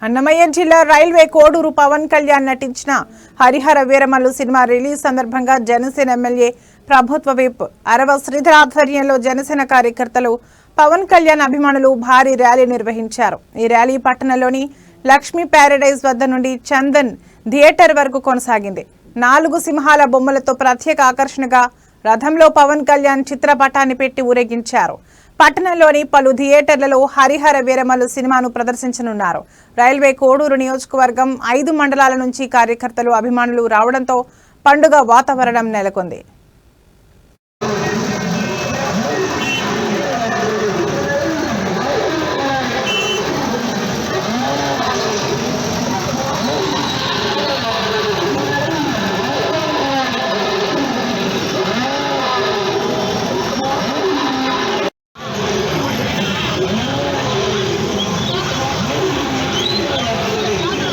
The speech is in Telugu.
అన్నమయ్య జిల్లా రైల్వే కోడూరు పవన్ కళ్యాణ్ నటించిన హరిహర వీరమల్లు సినిమా రిలీజ్ సందర్భంగా జనసేన ఎమ్మెల్యే ప్రభుత్వ విప్ అరవ శ్రీధర్ ఆధ్వర్యంలో జనసేన కార్యకర్తలు పవన్ కళ్యాణ్ అభిమానులు భారీ ర్యాలీ నిర్వహించారు। ఈ ర్యాలీ పట్టణంలోని లక్ష్మీ ప్యారడైజ్ వద్ద నుండి చందన్ థియేటర్ వరకు కొనసాగింది। 4 సింహాల బొమ్మలతో ప్రత్యేక ఆకర్షణగా రథంలో పవన్ కళ్యాణ్ చిత్రపటాన్ని పెట్టి ఊరేగించారు। పట్టణంలోని పలు థియేటర్లలో హరిహర వీరమల్లు సినిమాను ప్రదర్శించనున్నారు। రైల్వే కోడూరు నియోజకవర్గం 5 మండలాల నుంచి కార్యకర్తలు అభిమానులు రావడంతో పండుగ వాతావరణం నెలకొంది।